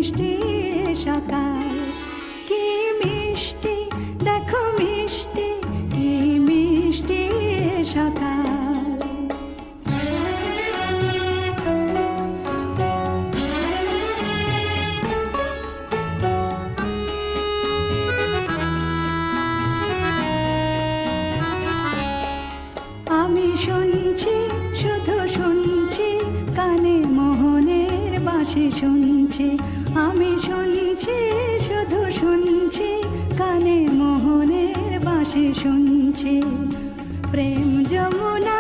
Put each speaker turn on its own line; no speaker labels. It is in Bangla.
মিষ্টি সকাল, কি মিষ্টি দেখো মিষ্টি, কি মিষ্টি সকাল। আমি শুনছি শুধু শুনছি, কানে মোহনের বাঁশি শুনছি। আমি শুনছি শুধু শুনছি, কানে মোহনের বাঁশি শুনছি। প্রেম যমুনা